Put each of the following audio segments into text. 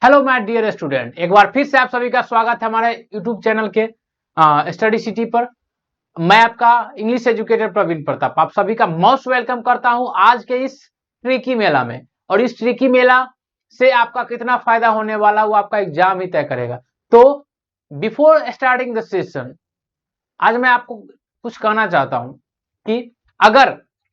Hello my dear student, एक बार फिर से आप सभी का स्वागत है हमारे यूट्यूब चैनल के स्टडी सिटी पर। मैं आपका इंग्लिश एजुकेटर प्रवीण प्रताप आप सभी का मोस्ट वेलकम करता हूं आज के इस ट्रिकी मेला में। और इस ट्रिकी मेला से आपका कितना फायदा होने वाला वो आपका एग्जाम ही तय करेगा। तो बिफोर स्टार्टिंग द सेशन, आज मैं आपको कुछ कहना चाहता हूं कि अगर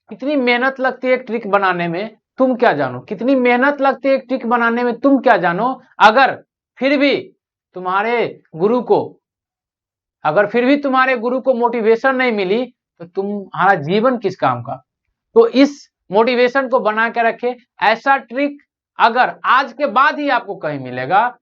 कितनी मेहनत लगती है एक ट्रिक बनाने में तुम क्या जानो, कितनी मेहनत लगती है एक ट्रिक बनाने में तुम क्या जानो। अगर फिर भी तुम्हारे गुरु को अगर फिर भी तुम्हारे गुरु को मोटिवेशन नहीं मिली तो तुम्हारा जीवन किस काम का। तो इस मोटिवेशन को बना के रखे। ऐसा ट्रिक अगर आज के बाद ही आपको कहीं मिलेगा,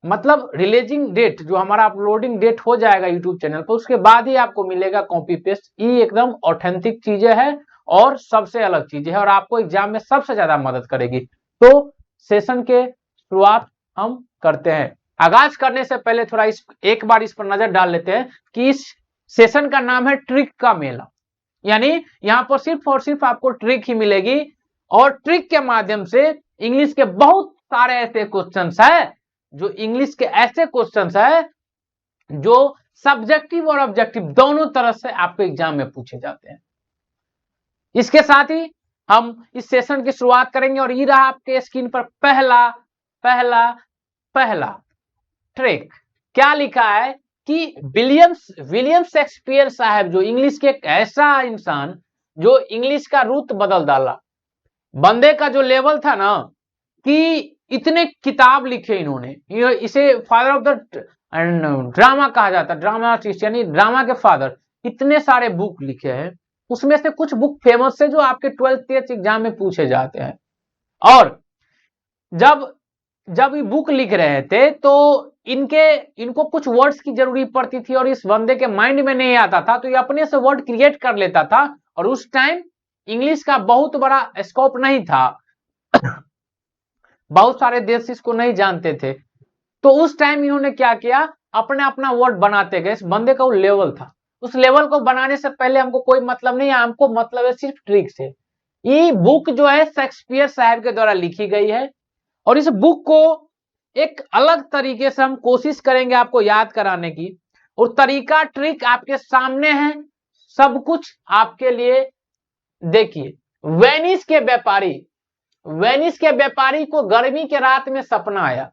मतलब रिलीजिंग डेट जो हमारा अपलोडिंग डेट हो जाएगा यूट्यूब चैनल पर, उसके बाद ही आपको मिलेगा कॉपी पेस्ट। ये एकदम ऑथेंटिक चीजें है और सबसे अलग चीजें है और आपको एग्जाम में सबसे ज्यादा मदद करेगी। तो सेशन के शुरुआत हम करते हैं। आगाज करने से पहले थोड़ा एक बार इस पर नजर डाल लेते हैं कि इस सेशन का नाम है ट्रिक का मेला। यानी यहां पर सिर्फ और सिर्फ आपको ट्रिक ही मिलेगी और ट्रिक के माध्यम से इंग्लिश के बहुत सारे ऐसे क्वेश्चंस है जो इंग्लिश के ऐसे क्वेश्चंस है जो सब्जेक्टिव और ऑब्जेक्टिव दोनों तरह से आपके एग्जाम में पूछे जाते हैं। इसके साथ ही हम इस सेशन की शुरुआत करेंगे और ये रहा आपके स्क्रीन पर पहला पहला पहला ट्रिक। क्या लिखा है कि विलियम शेक्सपियर साहब जो इंग्लिश के एक ऐसा इंसान जो इंग्लिश का रूट बदल डाला। बंदे का जो लेवल था ना कि इतने किताब लिखे इन्होंने, इसे फादर ऑफ द ड्रामा कहा जाता है, ड्रामा आर्टिस्ट यानी ड्रामा के फादर। इतने सारे बुक लिखे हैं, उसमें से कुछ बुक फेमस है जो आपके 12th एग्जाम में पूछे जाते हैं। और जब जब ये बुक लिख रहे थे तो इनको कुछ वर्ड्स की जरूरत पड़ती थी और इस बंदे के माइंड में नहीं आता था, तो ये अपने से वर्ड क्रिएट कर लेता था। और उस टाइम इंग्लिश का बहुत बड़ा स्कोप नहीं था बहुत सारे देश इसको नहीं जानते थे। तो उस टाइम इन्होंने क्या किया, अपने अपना वर्ड बनाते गए। इस बंदे का वो लेवल था, उस लेवल को बनाने से पहले हमको कोई मतलब नहीं है, हमको मतलब है सिर्फ ट्रिक से। ये बुक जो है शेक्सपियर साहब के द्वारा लिखी गई है और इस बुक को एक अलग तरीके से हम कोशिश करेंगे आपको याद कराने की। और तरीका ट्रिक आपके सामने है, सब कुछ आपके लिए। देखिए, वेनिस के व्यापारी को गर्मी के रात में सपना आया।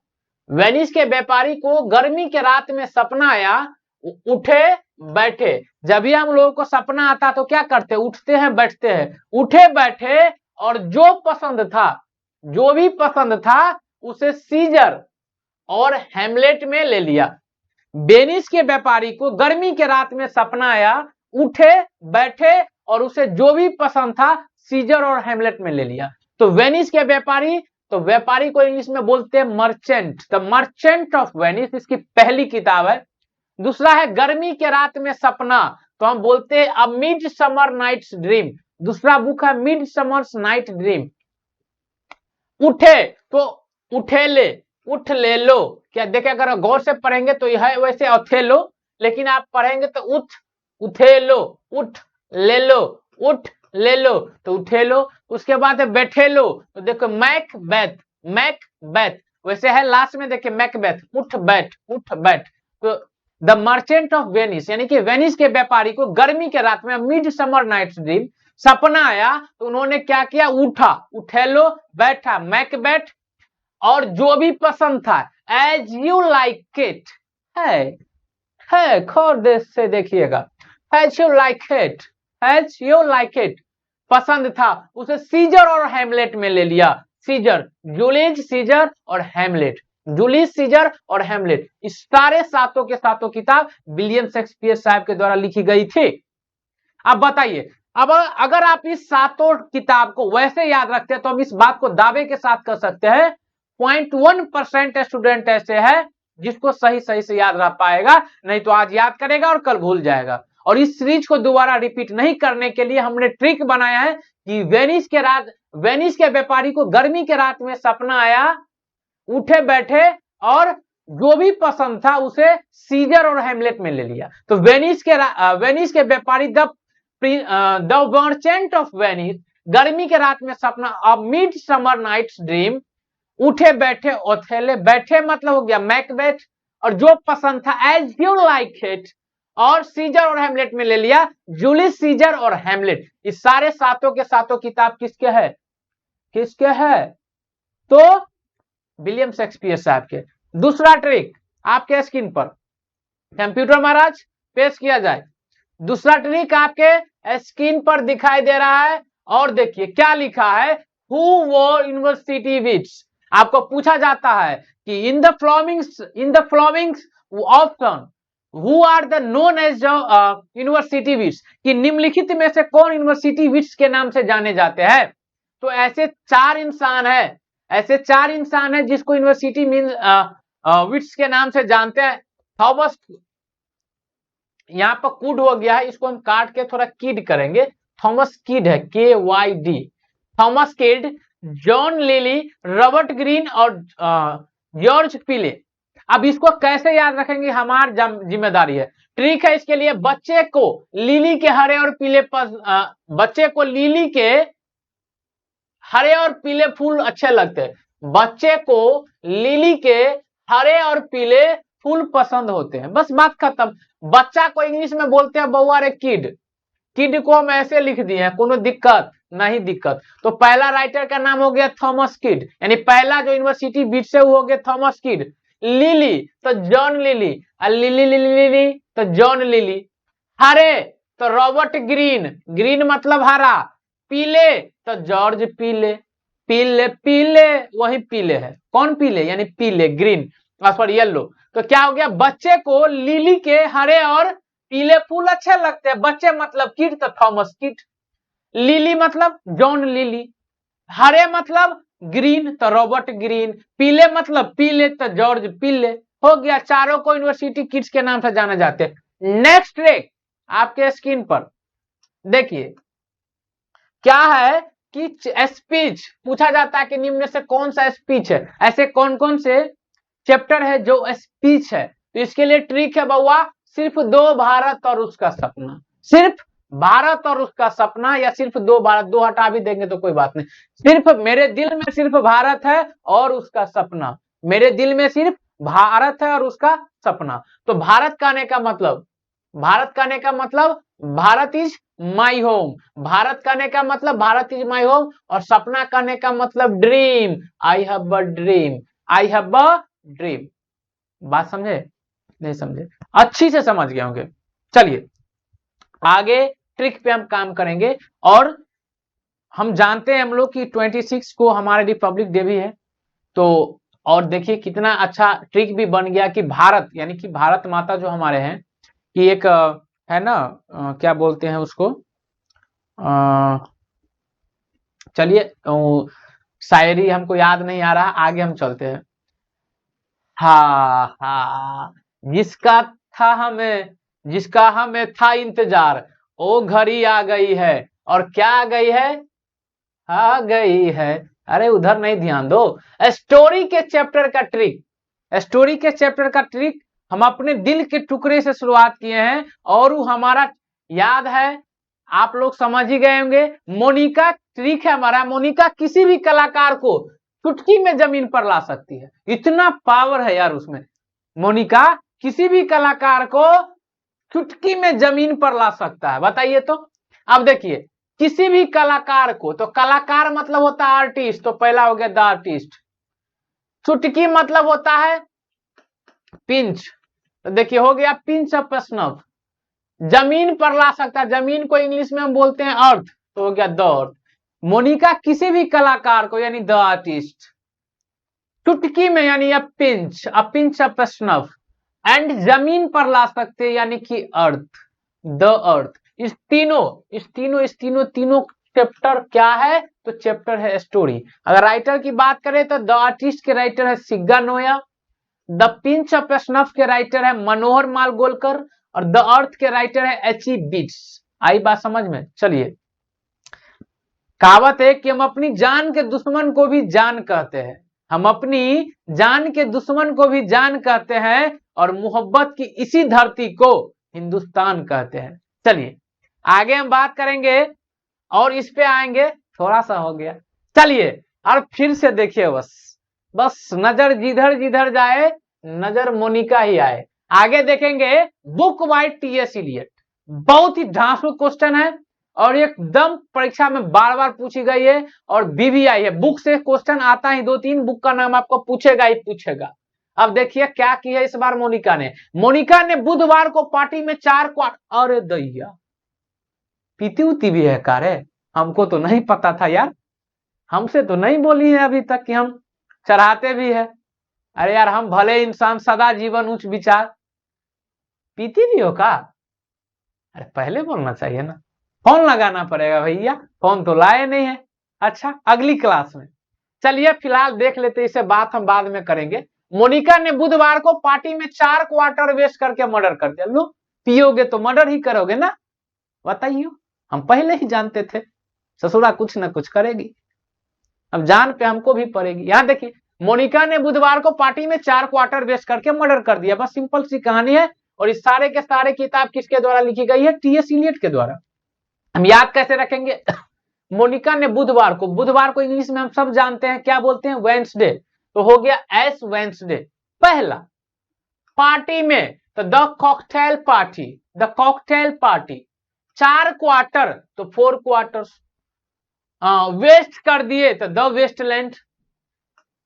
वेनिस के व्यापारी को गर्मी के रात में सपना आया। उठे बैठे, जब भी हम लोगों को सपना आता तो क्या करते, उठते हैं बैठते हैं। उठे बैठे और जो भी पसंद था उसे सीजर और हेमलेट में ले लिया। वेनिस के व्यापारी को गर्मी के रात में सपना आया, उठे बैठे और उसे जो भी पसंद था सीजर और हेमलेट में ले लिया। तो वेनिस के व्यापारी, तो व्यापारी को इंग्लिश में बोलते हैं merchant, the merchant of Venice, इसकी पहली किताब है। दूसरा है गर्मी के रात में सपना, तो हम बोलते हैं a mid summer night's dream, दूसरा बुक है मिड समर्स नाइट ड्रीम। उठे तो उठेले, उठ ले लो। क्या देखे, अगर गौर से पढ़ेंगे तो यह है वैसे अथेलो, लेकिन आप पढ़ेंगे तो उठेलो, उठ ले लो, उठ ले लो तो उठेलो। उसके बाद है बैठेलो, तो देखो मैकबेथ वैसे है लास्ट में, देखिए मैकबेथ, उठ बैठ। तो द मर्चेंट ऑफ वेनिस यानी कि वेनिस के व्यापारी को गर्मी के रात में मिड समर नाइट ड्रीम सपना आया, तो उन्होंने क्या किया, उठा, उठेलो, बैठा, मैकबेथ, और जो भी पसंद था एज यू लाइक इट है खौर देश से देखिएगा, एज यू लाइक इट पसंद था, उसे सीजर और हेमलेट में ले लिया। जूलियस सीजर और हेमलेट, जूलियस सीजर और हेमलेट, इस सारे सातों के सातों किताब विलियम शेक्सपियर साहब के द्वारा लिखी गई थी। अब बताइए, अब अगर आप इस सातों किताब को वैसे याद रखते हैं तो हम इस बात को दावे के साथ कर सकते हैं 0.1% स्टूडेंट ऐसे है जिसको सही से याद रह पाएगा, नहीं तो आज याद करेगा और कल भूल जाएगा। और इस सीरीज को दोबारा रिपीट नहीं करने के लिए हमने ट्रिक बनाया है कि वेनिस के व्यापारी को गर्मी के रात में सपना आया, उठे बैठे और जो भी पसंद था उसे सीजर और हेमलेट में ले लिया। तो वेनिस के व्यापारी द मर्चेंट ऑफ वेनिस, गर्मी के रात में सपना, a mid summer night's dream, उठे बैठे ओथेले, बैठे मतलब हो गया मैकबेथ, और जो पसंद था एज यू लाइक इट, और सीजर और हेमलेट में ले लिया जूलियस सीजर और हेमलेट। इस सारे सातों के सातों किताब किसके है, किसके है, तो विलियम शेक्सपियर साहब के। दूसरा ट्रिक आपके स्क्रीन पर, कंप्यूटर महाराज पेश किया जाए। दूसरा ट्रिक आपके स्क्रीन पर दिखाई दे रहा है, और देखिए क्या लिखा है, हु वर यूनिवर्सिटी विच। आपको पूछा जाता है कि in the following option who are the known as university which, कि निम्नलिखित में से कौन यूनिवर्सिटी विच के नाम से जाने जाते हैं। तो ऐसे चार इंसान है जिसको यूनिवर्सिटी मीन विट्स के नाम से जानते हैं। थॉमस, यहाँ पर कुड हो गया है, इसको हम काट के थोड़ा किड करेंगे, थॉमस किड है, KYD, Thomas kid, John lily, Robert Greene और जॉर्ज पिले। अब इसको कैसे याद रखेंगे हमारी जिम्मेदारी है। ट्रिक है इसके लिए, बच्चे को लिली के हरे और पीले बच्चे को लिली के हरे और पीले फूल अच्छे लगते हैं, बच्चे को लिली के हरे और पीले फूल पसंद होते हैं, बस बात खत्म। बच्चा को इंग्लिश में बोलते हैं बउआ रे किड, किड को हम ऐसे लिख दिए हैं, कोनो दिक्कत नहीं दिक्कत। तो पहला राइटर का नाम हो गया थॉमस किड, यानी पहला जो यूनिवर्सिटी बीच से हो गया थॉमस किड। लिली तो John lily, lily lily lily तो जॉन लिली। हरे तो रॉबर्ट ग्रीन, ग्रीन मतलब हरा। पीले तो जॉर्ज पीले, पीले पीले वही पीले है, कौन पीले, यानी पीले ग्रीन, सॉरी येलो। तो क्या हो गया, बच्चे को लिली के हरे और पीले फूल अच्छे लगते हैं, बच्चे मतलब किड तो थॉमस किड, लिली मतलब जॉन लिली, हरे मतलब ग्रीन तो रॉबर्ट ग्रीन, पीले मतलब पीले तो जॉर्ज पीले। हो गया, चारों को यूनिवर्सिटी किड्स के नाम से जाने जाते हैं। नेक्स्ट ट्रिक आपके स्क्रीन पर देखिए क्या है कि स्पीच पूछा जाता है कि निम्न से कौन सा स्पीच है, ऐसे कौन कौन से चैप्टर है जो स्पीच है। तो इसके लिए ट्रिक है बउआ, सिर्फ दो भारत और उसका सपना, सिर्फ भारत और उसका सपना, या सिर्फ दो भारत, दो हटा भी देंगे तो कोई बात नहीं, सिर्फ मेरे दिल में सिर्फ भारत है और उसका सपना, मेरे दिल में सिर्फ भारत है और उसका सपना। तो भारत कहने का मतलब, भारत कहने का मतलब Bharat is my home, Bharat कहने का मतलब भारत इज माई होम, और सपना कहने का मतलब dream, I have a dream, I have a dream. बात समझे, नहीं समझे, अच्छी से समझ गए होंगे। चलिए आगे ट्रिक पे हम काम करेंगे, और हम जानते हैं हम लोग कि 26 को हमारे रिपब्लिक डे भी है। तो और देखिए कितना अच्छा ट्रिक भी बन गया कि भारत यानी कि भारत माता जो हमारे हैं कि एक है ना, क्या बोलते हैं उसको, चलिए शायरी हमको याद नहीं आ रहा, आगे हम चलते हैं। हाँ हाँ, जिसका हमें था इंतजार, वो घड़ी आ गई है, और क्या आ गई है, आ गई है। अरे उधर नहीं ध्यान दो, स्टोरी के चैप्टर का ट्रिक, स्टोरी के चैप्टर का ट्रिक हम अपने दिल के टुकड़े से शुरुआत किए हैं, और वो हमारा याद है, आप लोग समझ ही गए होंगे। मोनिका ट्रिक है हमारा, मोनिका किसी भी कलाकार को चुटकी में जमीन पर ला सकती है, इतना पावर है यार उसमें। मोनिका किसी भी कलाकार को चुटकी में जमीन पर ला सकता है, बताइए तो। अब देखिए किसी भी कलाकार को, तो कलाकार मतलब होता है आर्टिस्ट, तो पहला हो गया द आर्टिस्ट। चुटकी मतलब होता है पिंच, तो देखिए हो गया पिंच ऑफ स्नफ। जमीन पर ला सकता है, जमीन को इंग्लिश में हम बोलते हैं अर्थ, तो हो गया द अर्थ। मोनिका किसी भी कलाकार को यानी द आर्टिस्ट चुटकी में यानी a pinch of snuff, and जमीन पर ला सकते यानी कि अर्थ, द अर्थ। इस तीनों चैप्टर क्या है, तो चैप्टर है स्टोरी। अगर राइटर की बात करें तो द आर्टिस्ट के राइटर है सिग्गा नोया, द पिंच ऑफ स्नफ के राइटर है मनोहर मालगोलकर, और द अर्थ के राइटर है एच.ई. बिट्स। आई बात समझ में। चलिए कहावत है कि हम अपनी जान के दुश्मन को भी जान कहते हैं, हम अपनी जान के दुश्मन को भी जान कहते हैं, और मोहब्बत की इसी धरती को हिंदुस्तान कहते हैं। चलिए आगे हम बात करेंगे और इस पे आएंगे, थोड़ा सा हो गया। चलिए और फिर से देखिए, बस बस नजर जिधर जिधर जाए नजर मोनिका ही आए। आगे देखेंगे बुक बाय टीएस इलियट, बहुत ही धांसू क्वेश्चन है और एकदम परीक्षा में बार बार पूछी गई है और बीबीआई है, बुक से क्वेश्चन आता ही 2-3 बुक का नाम आपको पूछेगा ही पूछेगा। अब देखिए क्या किया इस बार मोनिका ने बुधवार को पार्टी में 4 क्वार्टर, अरे दैया पीती उती भी है कारे, हमको तो नहीं पता था यार, हमसे तो नहीं बोली है अभी तक कि हम चढ़ाते भी है। अरे यार हम भले इंसान सदा जीवन उच्च विचार, पीती भी हो का? अरे पहले बोलना चाहिए ना, फोन लगाना पड़ेगा भैया, फोन तो लाए नहीं है। अच्छा अगली क्लास में, चलिए फिलहाल देख लेते, इसे बात हम बाद में करेंगे। मोनिका ने बुधवार को पार्टी में 4 क्वार्टर वेस्ट करके मर्डर कर दिया। लो पियोगे तो मर्डर ही करोगे ना, बताइए, हम पहले ही जानते थे ससुरा कुछ ना कुछ करेगी, अब जान पे हमको भी पड़ेगी। यहां देखिए मोनिका ने बुधवार को पार्टी में 4 क्वार्टर वेस्ट करके मर्डर कर दिया, बस सिंपल सी कहानी है। और इस सारे के सारे किताब किसके द्वारा लिखी गई है? टीएस इलियट के द्वारा। हम याद कैसे रखेंगे? मोनिका ने बुधवार को इंग्लिश में हम सब जानते हैं क्या बोलते हैं? वेंसडे, तो हो गया एस वेंसडे पहला। पार्टी में तो द कॉकटेल पार्टी, 4 क्वार्टर तो 4 क्वार्टर्स, वेस्ट कर दिए तो द वेस्टलैंड,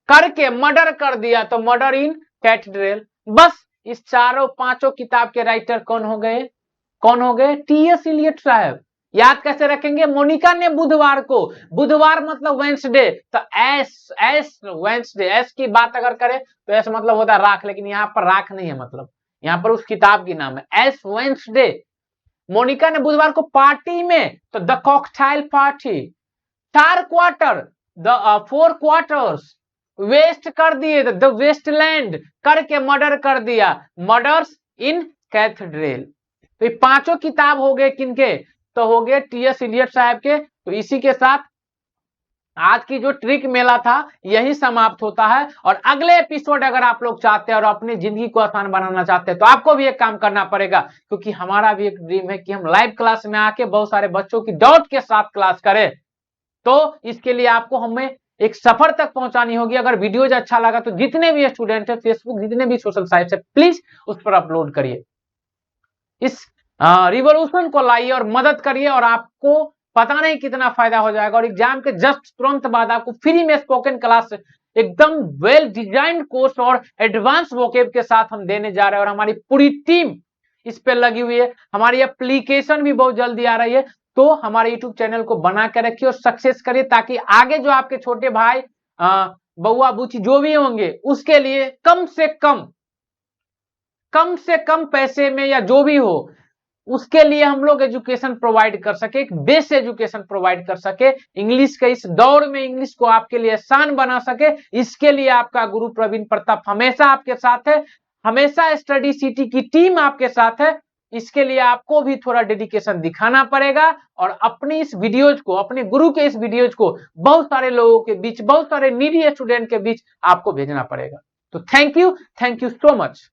करके मर्डर कर दिया तो मर्डर इन कैथेड्रल। बस इस चारों पांचों किताब के राइटर कौन हो गए? टीएस इलियट साहब। याद कैसे रखेंगे? मोनिका ने बुधवार मतलब वेंसडे, तो एस वेंसडे, एस की बात अगर करें तो एस मतलब होता है राख, लेकिन यहाँ पर राख नहीं है, मतलब यहाँ पर उस किताब की नाम है एस वेंसडे। मोनिका ने बुधवार को पार्टी में तो the cocktail party, 4 quarter the 4 quarters, waste कर दिए द वेस्टलैंड, करके मर्डर कर दिया मर्डर्स इन कैथेड्रल। तो ये पांचों किताब हो गए किनके? तो हो गए टीएस इलियट साहब के। तो इसी के साथ आज की जो ट्रिक मेला था यही समाप्त होता है। और अगले एपिसोड अगर आप लोग चाहते हैं और अपनी जिंदगी को आसान बनाना चाहते हैं तो आपको भी एक काम करना पड़ेगा, क्योंकि हमारा भी एक ड्रीम है कि हम लाइव क्लास में आके बहुत सारे बच्चों की डाउट के साथ क्लास करें। तो इसके लिए आपको हमें एक सफर तक पहुंचानी होगी। अगर वीडियोज अच्छा लगा तो जितने भी स्टूडेंट है फेसबुक, जितने भी सोशल साइट है, प्लीज उस पर अपलोड करिए, इस रिवॉल्यूशन को लाइए और मदद करिए, और आपको पता नहीं कितना फायदा हो जाएगा। और एग्जाम के जस्ट तुरंत बाद आपको फ्री में स्पोकन क्लास एकदम वेल डिजाइंड कोर्स और एडवांस वोकेब के साथ हम देने जा रहे हैं, और हमारी पूरी टीम इस पे लगी हुई है। हमारी एप्लीकेशन भी बहुत जल्दी आ रही है, तो हमारे यूट्यूब चैनल को बना कर रखिए और सक्सेस करिए, ताकि आगे जो आपके छोटे भाई बउआ बुची जो भी होंगे उसके लिए कम से कम पैसे में या जो भी हो उसके लिए हम लोग एजुकेशन प्रोवाइड कर सके, एक बेस एजुकेशन प्रोवाइड कर सके, इंग्लिश के इस दौर में इंग्लिश को आपके लिए आसान बना सके। इसके लिए आपका गुरु प्रवीण प्रताप हमेशा आपके साथ है, हमेशा स्टडी सिटी की टीम आपके साथ है। इसके लिए आपको भी थोड़ा डेडिकेशन दिखाना पड़ेगा और अपनी इस वीडियोज को, अपने गुरु के इस वीडियोज को बहुत सारे लोगों के बीच, बहुत सारे नीडी स्टूडेंट के बीच आपको भेजना पड़ेगा। तो थैंक यू सो मच।